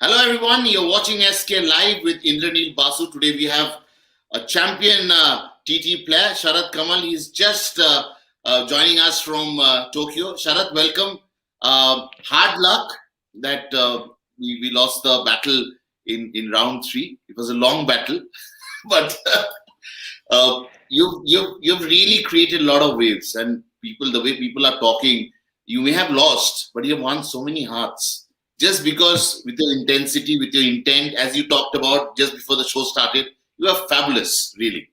Hello everyone, you're watching SK Live with Indranil Basu. Today we have a champion TT player, Sharath Kamal. He's just joining us from Tokyo. Sharath, welcome. Hard luck that we lost the battle in round three. It was a long battle, but you've really created a lot of waves, and the way people are talking, you may have lost, but you've won so many hearts just because with your intensity, with your intent, as you talked about just before the show started. You are fabulous, really.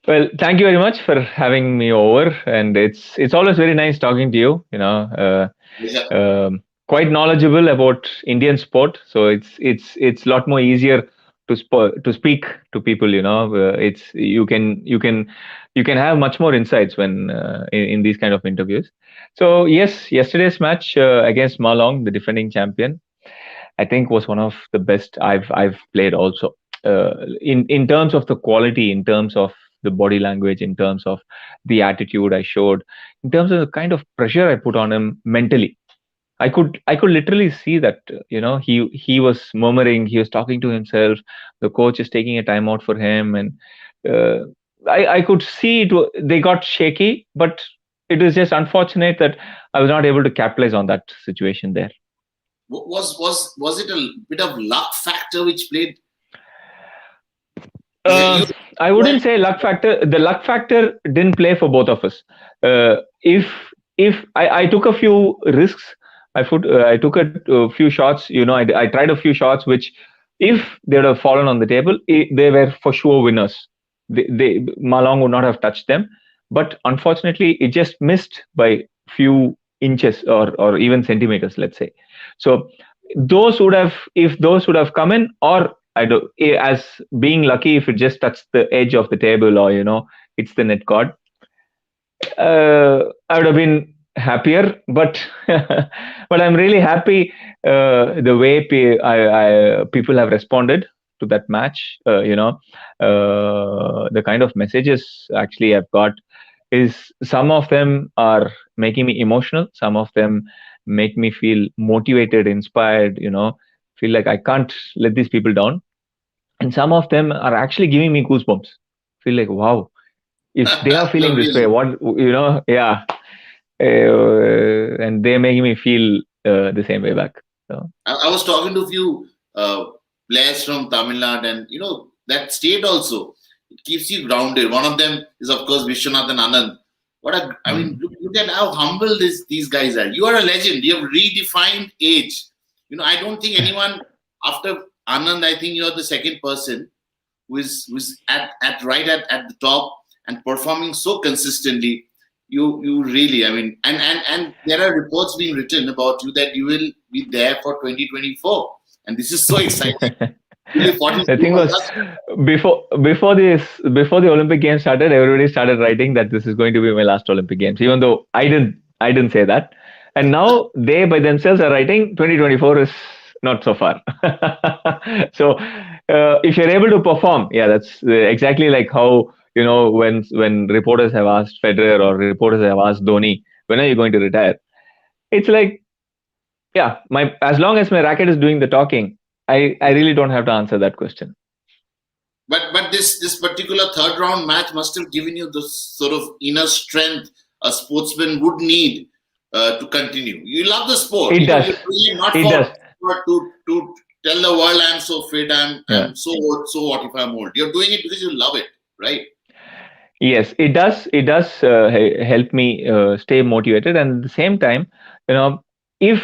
Well, thank you very much for having me over, and it's always very nice talking to you. Yeah. Quite knowledgeable about Indian sport, so it's a lot more easier to speak to people. It's you can have much more insights when in these kind of interviews. So yes, yesterday's match against Malong, the defending champion, I think was one of the best I've played also. In terms of the quality, in terms of the body language, in terms of the attitude I showed, in terms of the kind of pressure I put on him mentally. I could literally see that he was murmuring, he was talking to himself. The coach is taking a timeout for him, and uh, I could see they got shaky, but it is just unfortunate that I was not able to capitalize on that situation there. Was it a bit of luck factor which played? Uh, You I wouldn't say luck factor. The luck factor didn't play for both of us. If I took a few risks, I took a few shots. I tried a few shots which, if they would have fallen on the table, they were for sure winners. Malong would not have touched them, but unfortunately, it just missed by few inches or even centimeters, let's say. So if those would have come in, or I do as being lucky if it just touched the edge of the table, or it's the net cord, I would have been happier. But but I'm really happy the way people have responded to that match. The kind of messages actually I've got is, some of them are making me emotional, some of them make me feel motivated, inspired, feel like I can't let these people down, and some of them are actually giving me goosebumps. Feel like, wow, if they are no, feeling this way, really. what, yeah. And they're making me feel the same way back. So I was talking to a few players from Tamil Nadu, and that state also, it keeps you grounded. One of them is, of course, Vishwanath and Anand. I mean, mm. look at how humble these guys are. You are a legend. You have redefined age. I don't think anyone after Anand. I think you're the second person who is at the top and performing so consistently. You really, I mean, and there are reports being written about you that you will be there for 2024, and this is so exciting. Really, 42 The thing for was, us. before the Olympic Games started, everybody started writing that this is going to be my last Olympic Games, even though I didn't say that. And now they by themselves are writing 2024 is not so far. So if you're able to perform, yeah, that's exactly like how, when reporters have asked Federer, or reporters have asked Dhoni, when are you going to retire? It's like, yeah, my as long as my racket is doing the talking, I really don't have to answer that question. But this particular third round match must have given you the sort of inner strength a sportsman would need to continue. You love the sport. It does. You're doing it not It does. to tell the world I'm so fit, I'm Yeah. so old, so what if I'm old? You're doing it because you love it, right? Yes, it does. It does help me stay motivated, and at the same time, if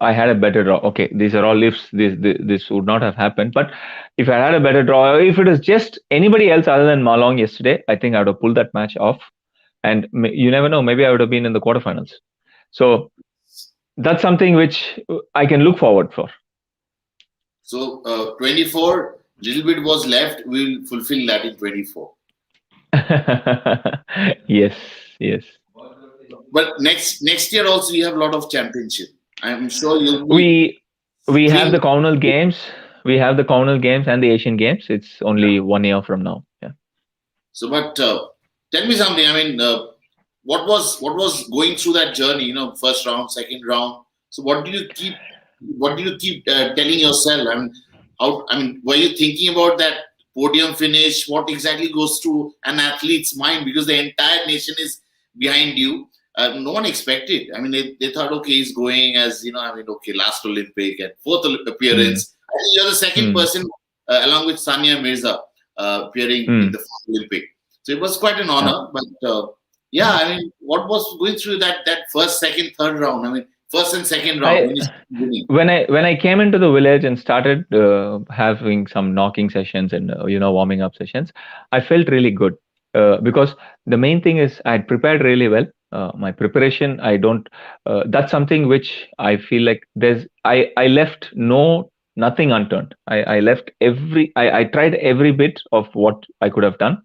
I had a better draw, okay, these are all ifs. This would not have happened. But if I had a better draw, if it was just anybody else other than Malong yesterday, I think I would have pulled that match off. And you never know, maybe I would have been in the quarterfinals. So that's something which I can look forward for. So 24, little bit was left. We'll fulfill that in 24. Yes, yes. But next year also you have a lot of championship. I'm sure you'll be We we have fling. the Commonwealth Games. We have the Commonwealth Games and the Asian Games. It's only 1 year from now. Yeah. So, but tell me something. I mean, what was going through that journey? First round, second round. So, what do you keep what do you keep telling yourself? I mean, how? I mean, were you thinking about that podium finish? What exactly goes through an athlete's mind? Because the entire nation is behind you. No one expected. I mean, they thought, okay, he's going as I mean, okay, last Olympic and fourth Mm, appearance. I think you're the second mm, person, along with Sania Mirza, appearing in mm. the fourth Olympic. So it was quite an Yeah. honor. But yeah, I mean, what was going through that first, second, third round? I mean, first and second round I when you started winning. when I came into the village and started having some knocking sessions and warming up sessions, I felt really good because the main thing is I had prepared really well. My preparation, I don't. That's something which I feel like I left nothing unturned. I left I tried every bit of what I could have done,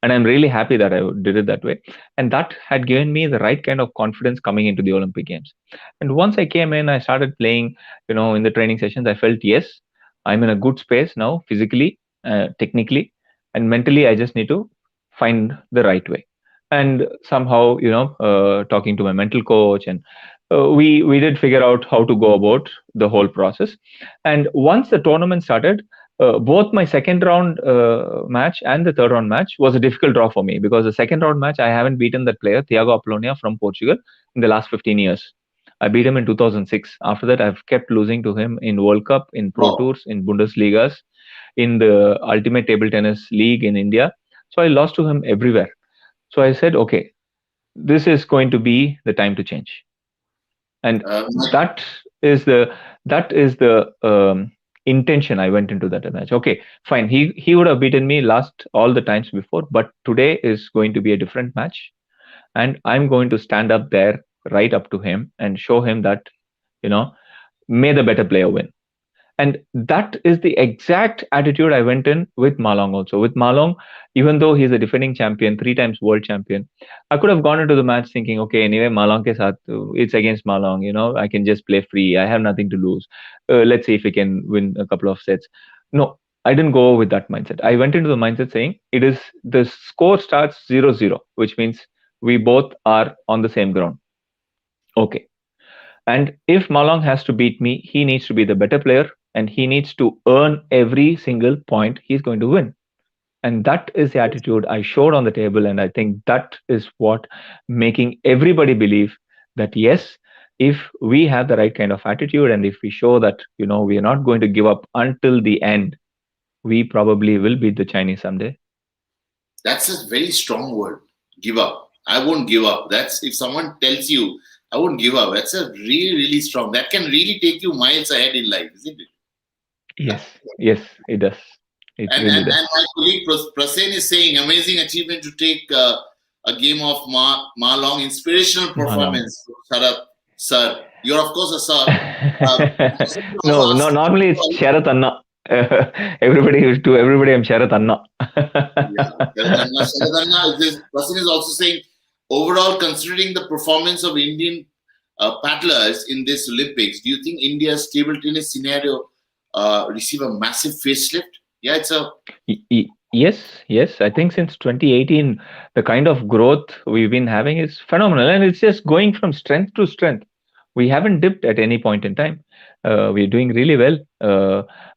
and I'm really happy that I did it that way. And that had given me the right kind of confidence coming into the Olympic Games. And once I came in, I started playing, in the training sessions. I felt, yes, I'm in a good space now, physically, technically, and mentally. I just need to find the right way. And somehow, talking to my mental coach, and we did figure out how to go about the whole process. And once the tournament started, both my second round match and the third round match was a difficult draw for me, because the second round match I haven't beaten that player Thiago Apollonia from Portugal in the last 15 years. I beat him in 2006. After that, I've kept losing to him in World Cup, in Pro Wow. Tours, in Bundesligas, in the Ultimate Table Tennis League in India. So I lost to him everywhere. So I said, okay, this is going to be the time to change. And My, that is the intention I went into that match. Okay, fine, he would have beaten me last all the times before, but today is going to be a different match, and I'm going to stand up there right up to him and show him that, you know may the better player win. And that is the exact attitude I went in with Malong also. With Malong, even though he's a defending champion, 3 times world champion, I could have gone into the match thinking, okay, anyway, Malong ke saath, it's against Malong, I can just play free. I have nothing to lose. Let's see if we can win a couple of sets. No, I didn't go with that mindset. I went into the mindset saying the score starts 0-0, which means we both are on the same ground. Okay, and if Malong has to beat me, he needs to be the better player, and he needs to earn every single point he's going to win. And that is the attitude I showed on the table. And I think that is what making everybody believe that, yes, if we have the right kind of attitude, and if we show that, we are not going to give up until the end, we probably will beat the Chinese someday. that's a very strong word. Give up. I won't give up. That's if someone tells you I won't give up. That's a really, really strong. That can really take you miles ahead in life, isn't it? Yes, yes, it does. It And really and, does. and my colleague Prasen is saying amazing achievement to take a game of Ma Long, inspirational Malong. performance. Sharath, sir, you're of course a sir. Uh, No, no. Normally it's Sharath Anna. To everybody, I'm Sharath Anna. Yeah, Sharath, this person is also saying overall, considering the performance of Indian paddlers in this Olympics, do you think India's table tennis scenario receive a massive facelift? Yeah, it's a Yes, yes. I think since 2018, the kind of growth we've been having is phenomenal, and it's just going from strength to strength. We haven't dipped at any point in time. We're doing really well.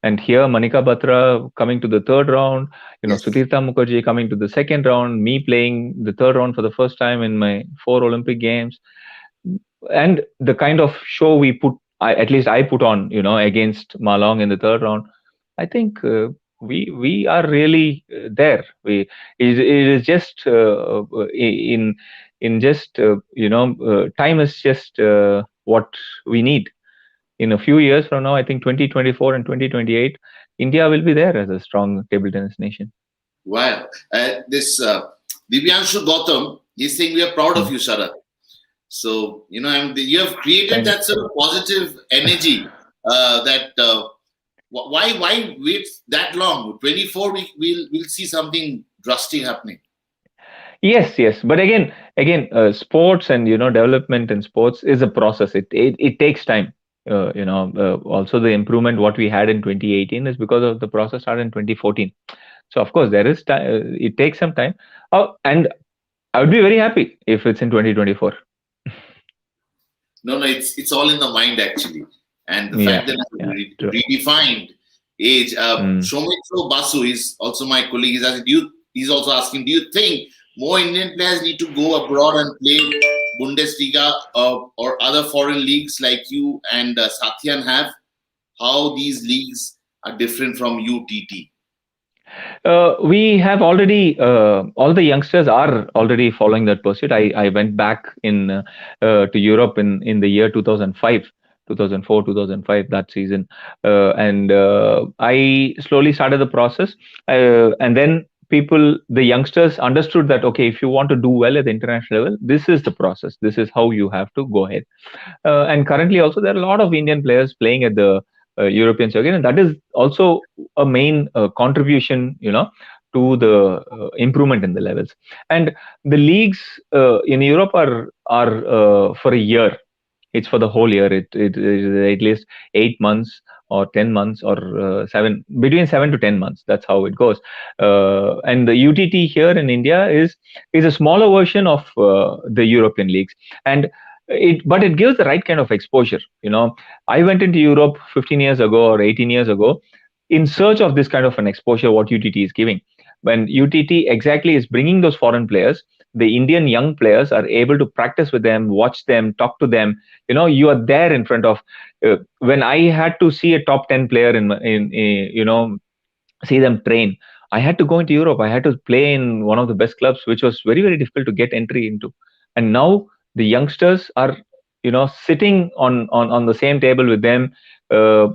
And here, Manika Batra coming to the third round, yes. Sutirtha Mukherjee coming to the second round, me playing the third round for the first time in my 4 Olympic Games, and the kind of show we put, at least I put on, against Malong in the third round. I think we are really there. It is just in just time is just what we need. In a few years from now, I think 2024 and 2028, India will be there as a strong table tennis nation. Wow. This Divyanshu Gautam, he's saying we are proud of Hmm. you, Sharath. So, I mean, you have created Kind. that sort of positive energy that why wait that long? 24, we'll see something drastic happening. Yes, yes, but again, sports and development in sports is a process. It takes time. Also the improvement what we had in 2018 is because of the process started in 2014. So of course there is time. It takes some time. Oh, and I would be very happy if it's in 2024. No, it's all in the mind actually. And the Yeah, fact that yeah, you true. redefined age. Mm. Shomitro Basu is also my colleague. He's also asking, do you think more Indian players need to go abroad and play Bundesliga or other foreign leagues like you and Satyan have? How these leagues are different from UTT? We have already, all the youngsters are already following that pursuit. I went back to Europe in the year 2005, 2004, 2005, that season. And I slowly started the process. And then the youngsters understood that, okay, if you want to do well at the international level, this is the process. This is how you have to go ahead. And currently, also, there are a lot of Indian players playing at the European circuit, and that is also a main contribution, to the improvement in the levels. And the leagues in Europe are for a year. It's for the whole year. It is at least 8 months or 10 months or between 7 to 10 months. That's how it goes. And the UTT here in India is a smaller version of the European leagues, and it gives the right kind of exposure. I went into Europe 15 years ago or 18 years ago in search of this kind of an exposure. What UTT is giving, when UTT exactly is bringing those foreign players, the Indian young players are able to practice with them, watch them, talk to them. You are there in front of. When I had to see a top 10 player in see them train, I had to go into Europe. I had to play in one of the best clubs, which was very, very difficult to get entry into. And now the youngsters are, sitting on the same table with them,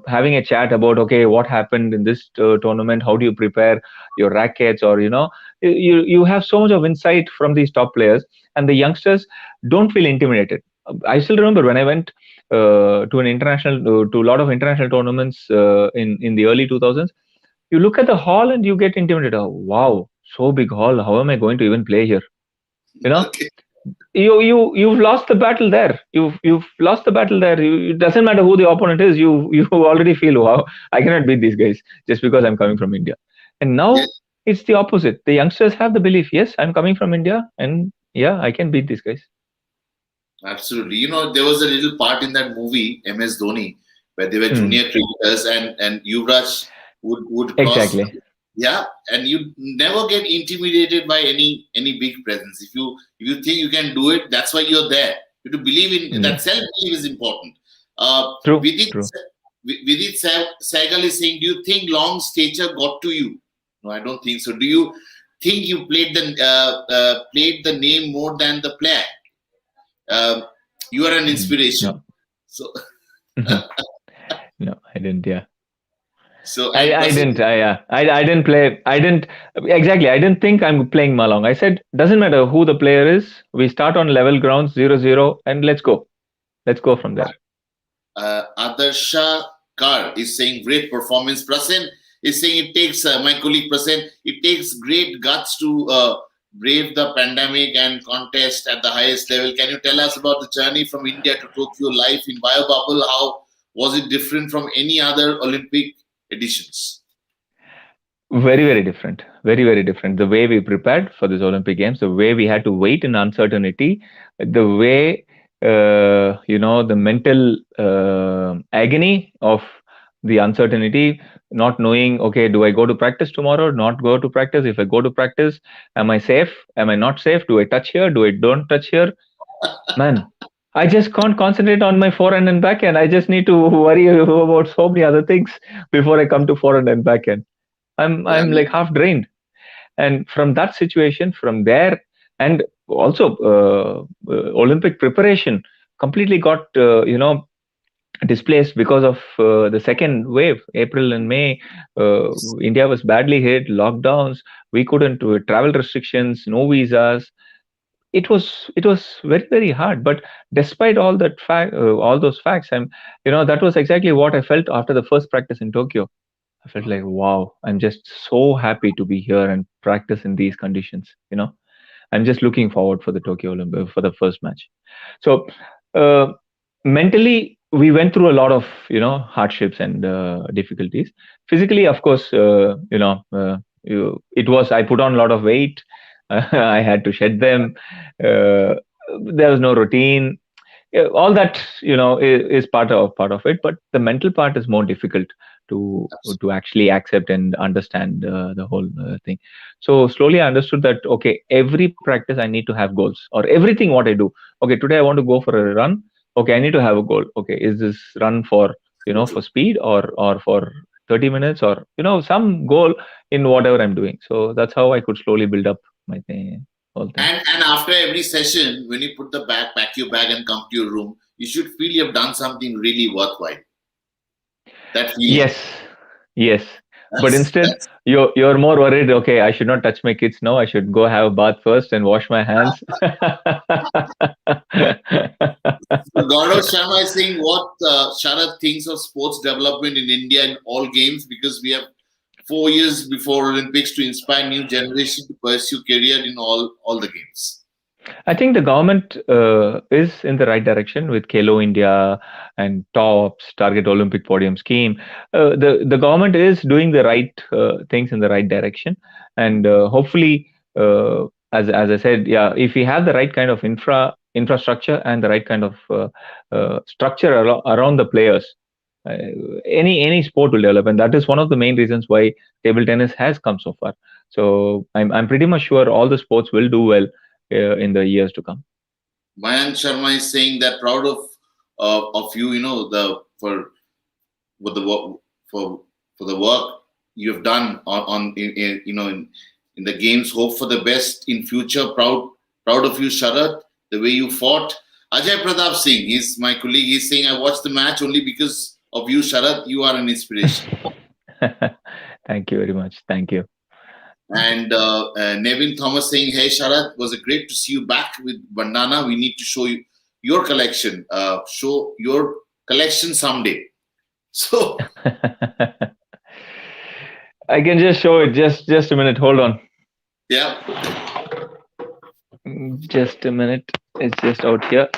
having a chat about, okay, what happened in this tournament? How do you prepare your rackets? Or, you have so much of insight from these top players, and the youngsters don't feel intimidated. I still remember when I went to a lot of international tournaments in the early 2000s. You look at the hall and you get intimidated. Oh, wow, so big hall. How am I going to even play here? You know, Okay. you've lost the battle there. You've lost the battle there. It doesn't matter who the opponent is. You already feel, wow, I cannot beat these guys just because I'm coming from India. And now Yes, it's the opposite. The youngsters have the belief, yes, I'm coming from India, and yeah, I can beat these guys. absolutely. There was a little part in that movie, MS Dhoni, where they were Hmm, junior cricketers and Yuvraj would cross. exactly. Yeah, and you never get intimidated by any big presence. If you think you can do it, that's why you're there. You have to believe in Hmm, that. Self belief is important. Uh, true, Vidit true. Vidit Sehgal is saying, do you think long stature got to you? No, I don't think so. Do you think you played the name more than the player? Um, you are an Hmm, inspiration. no, So no, I didn't. Yeah. and I Prasid, didn't. I didn't play. I didn't exactly. I didn't think I'm playing Malong. I said doesn't matter who the player is. We start on level grounds, 0-0, and let's go. Let's go from there. Adarsha Kar is saying great performance. Prasen is saying it takes my colleague Prasen. It takes great guts to brave the pandemic and contest at the highest level. Can you tell us about the journey from India to Tokyo? Life in Biobubble? How was it different from any other Olympic editions? Very, very different. Very, very different. The way we prepared for this Olympic Games, the way we had to wait in uncertainty, the way, the mental agony of the uncertainty, not knowing, okay, do I go to practice tomorrow? Not go to practice. If I go to practice, am I safe? Am I not safe? Do I touch here? Do I don't touch here? Man, I just can't concentrate on my forehand and backhand. I just need to worry about so many other things before I come to forehand and backhand. Yeah, I'm like half drained. And from that situation, from there, and also Olympic preparation completely got displaced because of the second wave. April and May, India was badly hit, lockdowns. We couldn't travel restrictions, no visas. It was very, very hard. But despite all those facts, that was exactly what I felt after the first practice in Tokyo. I felt like, wow, I'm just so happy to be here and practice in these conditions. I'm just looking forward for the Tokyo Olympic for the first match. So, uh, mentally, we went through a lot of hardships and difficulties. Physically, of course, it was I put on a lot of weight. I had to shed them. Uh, there was no routine. yeah, all that, is part of it, but the mental part is more difficult to Absolutely. to actually accept and understand the whole thing. So slowly I understood that, okay, every practice I need to have goals, or everything what I do. Okay, today I want to go for a run. Okay, I need to have a goal. Okay, is this run for, So for true. speed, or for 30 minutes, or some goal in whatever I'm doing. So that's how I could slowly build up my thing, whole thing. And after every session, when you put the bag, pack your bag and come to your room, you should feel you have done something really worthwhile. That feeling. Yes, yes. But instead, That's you're more worried. Okay, I should not touch my kids now. I should go have a bath first and wash my hands. so Gaurav Sharma is saying what Sharath thinks of sports development in India in all games, because we have 4 years before Olympics to inspire new generation to pursue career in all the games. I think the government is in the right direction with Kelo India and TOPS, Target Olympic Podium Scheme. The government is doing the right things in the right direction, and hopefully, as I said, yeah, if we have the right kind of infrastructure and the right kind of structure around the players, uh, any sport will develop, and that is one of the main reasons why table tennis has come so far. So I'm pretty much sure all the sports will do well in the years to come. Mayank Sharma is saying that proud of you, the for the work for the work you have done on in the games. Hope for the best in future. Proud of you, Sharath, the way you fought. Ajay Pratap Singh, he's my colleague. He's saying I watched the match only because of you, Sharath. You are an inspiration. Thank you very much. Thank you. And Nevin Thomas saying, "Hey Sharath, was it great to see you back with bandana. We need to show you your collection. Show your collection someday." So I can just show it. Just a minute. Hold on. yeah. Just a minute. It's just out here.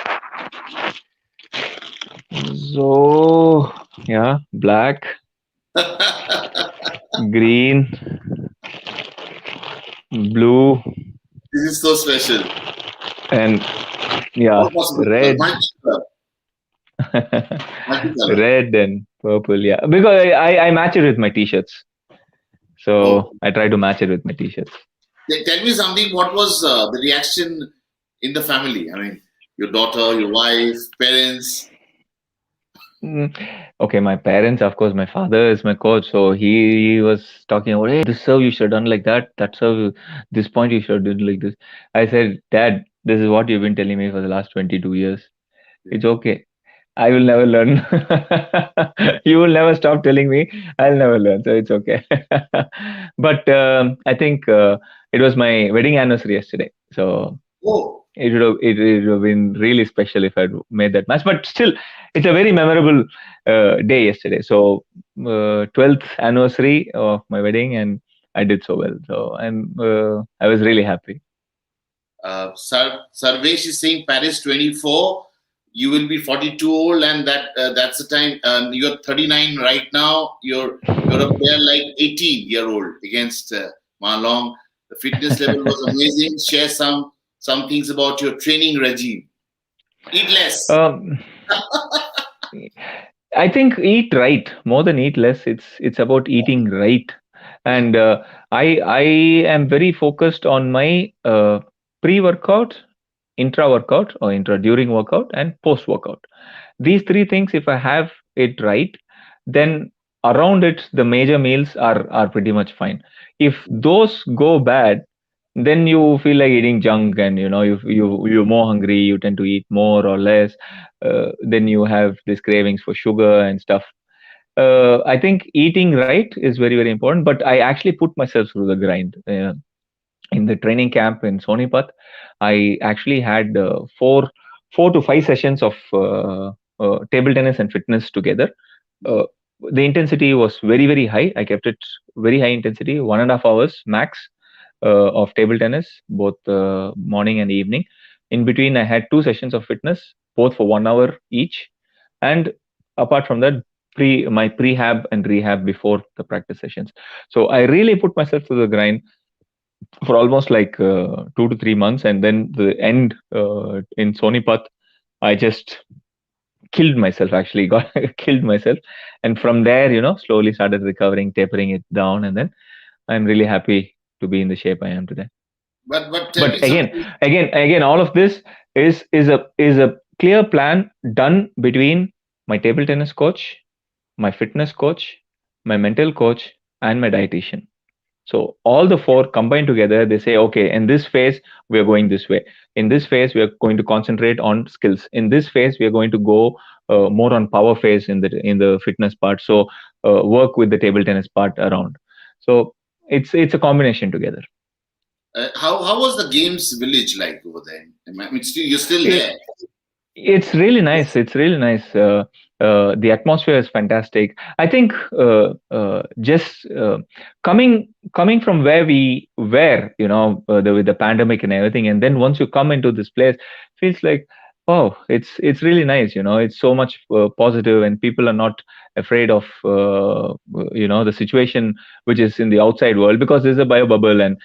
So yeah, black, green, blue, This is so special. and All yeah, possible color, red, multicolor. red and purple. Yeah, because I match it with my t-shirts. Oh, So I try to match it with my t-shirts. tell me something. What was the reaction in the family? I mean, your daughter, your wife, parents. Mm, Okay, my parents, of course, my father is my coach, so he was talking about, hey, this serve you should have done like that. That serve, this point you should have done like this. I said, Dad, this is what you've been telling me for the last 22 years. Yeah. It's okay. I will never learn. You will never stop telling me. I'll never learn. So it's okay. But I think it was my wedding anniversary yesterday. So Oh, it would have been really special if I'd made that match. But still, it's a very memorable day yesterday. So 12th anniversary of my wedding, and I did so well. So I was really happy. Sarvesh is saying Paris 24. You will be 42 old, and that's the time. You're 39 right now. You're a player like 18-year-old against Ma Long. The fitness level was amazing. Share some things about your training regime. Eat less. um, I think eat right more than eat less. It's about eating right, Yeah. and I am very focused on my pre-workout, intra-workout, or intra during workout, and post-workout. These three things, if I have it right, then around it the major meals are pretty much fine. If those go bad, then you feel like eating junk, and you're more hungry, you tend to eat more or less, then you have these cravings for sugar and stuff. I think eating right is very, very important, but I actually put myself through the grind. In the training camp in Sonipat, I actually had four to five sessions of table tennis and fitness together. Uh, the intensity was very, very high. I kept it very high intensity, 1.5 hours max of table tennis, both morning and evening. In between, I had two sessions of fitness, both for 1 hour each. And apart from that, my prehab and rehab before the practice sessions. So I really put myself through the grind for almost like 2 to 3 months, and then the end in Sonipat, I just killed myself, actually got killed myself. And from there, slowly started recovering, tapering it down, and then I'm really happy to be in the shape I am today. But tell But me something. again, all of this is a clear plan done between my table tennis coach, my fitness coach, my mental coach, and my dietitian. So all the four combined together, they say, okay, in this phase, we are going this way. In this phase, we are going to concentrate on skills. In this phase, we are going to go more on power phase in the fitness part. So work with the table tennis part around. So it's a combination together. How was the games village like over there? I mean, you're still It, there. It's really nice. It's really nice. The atmosphere is fantastic. I think just coming from where we were, with the pandemic and everything, and then once you come into this place, feels like, oh, it's really nice. It's so much positive, and people are not afraid of the situation which is in the outside world, because there's a bio bubble, and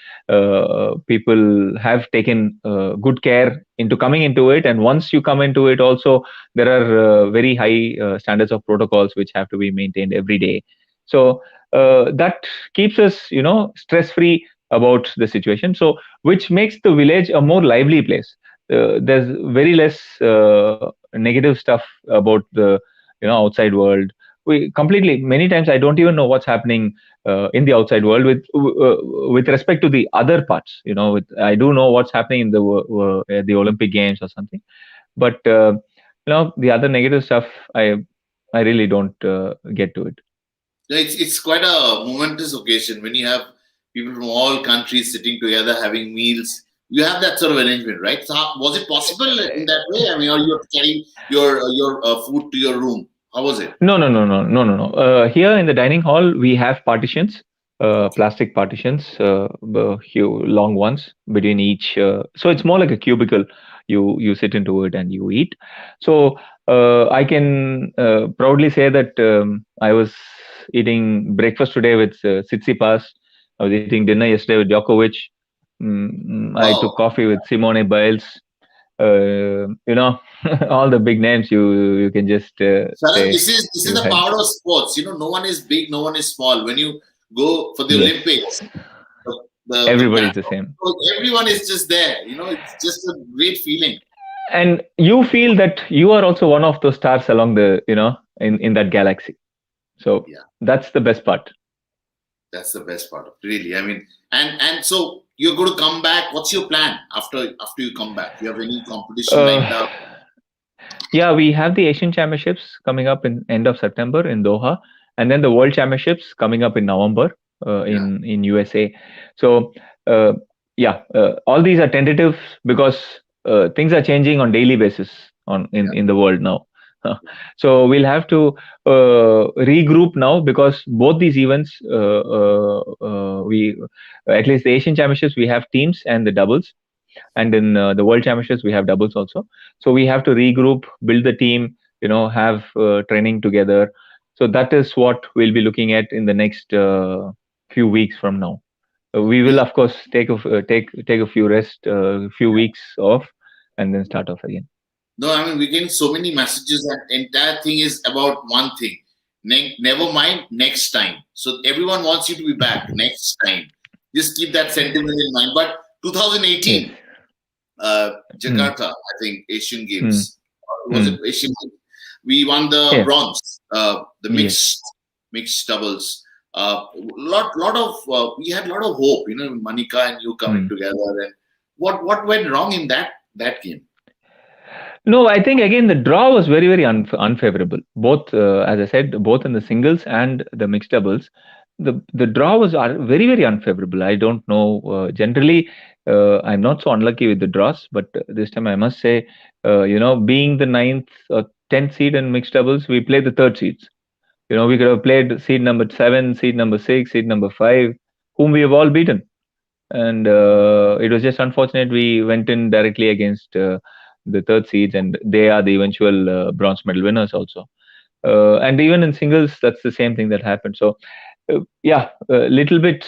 people have taken good care into coming into it. And once you come into it also, there are very high standards of protocols which have to be maintained every day. So that keeps us stress free about the situation, so which makes the village a more lively place. There's very less negative stuff about the outside world. We completely, many times I don't even know what's happening in the outside world with respect to the other parts. I do know what's happening in the Olympic Games or something, but the other negative stuff, I really don't get to it. Yeah, it's quite a momentous occasion when you have people from all countries sitting together having meals. You have that sort of arrangement, right? So was it possible in that way? I mean, or you're carrying your food to your room? How was it? No, no, no, no, no, no, no. Here in the dining hall, we have partitions, Okay. plastic partitions, long ones between each. So it's more like a cubicle. You sit into it and you eat. So I can proudly say that I was eating breakfast today with Tsitsipas. I was eating dinner yesterday with Djokovic. I took Wow. coffee with Simone Biles. All the big names you can just Sharath, say this is you the had. power of sports. No one is big, no one is small. When you go for the Yes, Olympics, the everybody's the platform, same, everyone is just there. It's just a great feeling. and you feel that you are also one of those stars along the in that galaxy. So Yeah. that's the best part. That's the best part of it, really. I mean, and so you're going to come back. What's your plan after you come back? You have any competition lined up? Uh, Yeah, we have the Asian Championships coming up in end of September in Doha, and then the World Championships coming up in November Yeah, in USA. So uh, yeah, all these are tentative because things are changing on daily basis on yeah, in the world now. yeah, So we'll have to regroup now, because both these events, we at least the Asian Championships, we have teams and the doubles, and in the world championships we have doubles also. So we have to regroup, build the team, have training together. So that is what we'll be looking at in the next few weeks from now. We will yeah. of course take a few weeks off, and then start off again. No, I mean we're getting so many messages, and entire thing is about one thing. Never mind, next time. So everyone wants you to be back next time. Just keep that sentiment in mind. But Yes. 2018, Mm. Jakarta, I think Asian Mm. Games. Was it Mm. Asian Games? We won the Yeah. bronze, the Yes. mixed doubles. Lot of we had a lot of hope. Manika and you coming Mm. together. And what went wrong in that game? No, I think again the draw was very, very unfavorable. Both, as I said, both in the singles and the mixed doubles, the draw was very, very unfavorable. I don't know. Generally, I'm not so unlucky with the draws, but this time I must say, being the ninth or tenth seed in mixed doubles, we played the third seeds. We could have played seed number seven, seed number six, seed number five, whom we have all beaten. And it was just unfortunate we went in directly against the third seeds, and they are the eventual bronze medal winners also. And even in singles, that's the same thing that happened. So yeah, a little bit,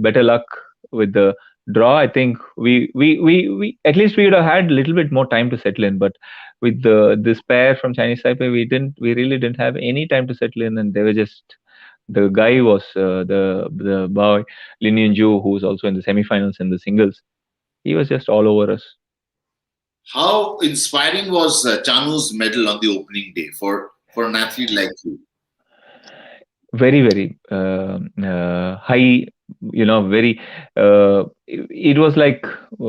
better luck with the draw. I think we at least we would have had a little bit more time to settle in, but with this pair from Chinese Taipei, we really didn't have any time to settle in, and they were just the guy was the boy Lin Yunju, who was also in the semifinals in the singles. He was just all over us. How inspiring was Chanu's medal on the opening day for an athlete like you? Very high, very it was like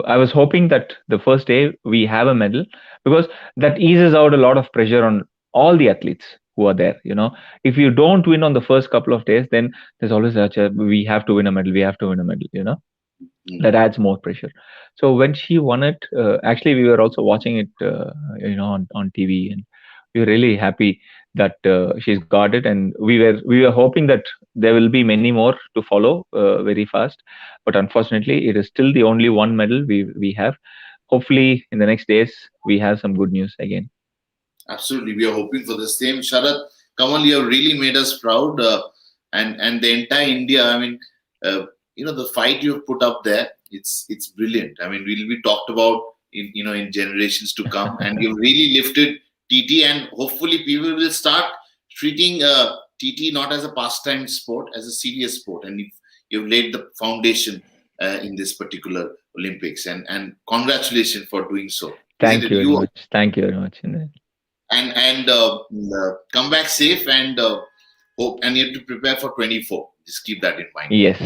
I was hoping that the first day we have a medal, because that eases out a lot of pressure on all the athletes who are there. If you don't win on the first couple of days, then there's always such a, we have to win a medal, we have to win a medal, Mm. that adds more pressure. So when she won it, actually we were also watching it, on TV, and we were really happy that she's got it, and we were hoping that there will be many more to follow very fast. But unfortunately, it is still the only one medal we have. Hopefully, in the next days, we have some good news again. Absolutely, we are hoping for the same. Sharath Kamal, you have really made us proud, and the entire India. I mean, the fight you have put up there, it's brilliant. I mean, will be talked about in generations to come, and you've really lifted TT, and hopefully people will start treating TT not as a pastime sport, as a serious sport, and you've laid the foundation in this particular Olympics, and congratulations for doing so. Isn't Thank it? you very You much. Thank you very much. and come back safe, and hope, and you have to prepare for 24. Just keep that in mind. Yes,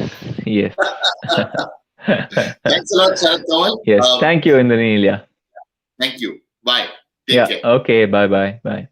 yes. Thanks a lot, Sharath Kamal. Yes, thank you, Indranil. Thank you. Bye. Take Yeah. care. Okay. Bye. Bye. Bye.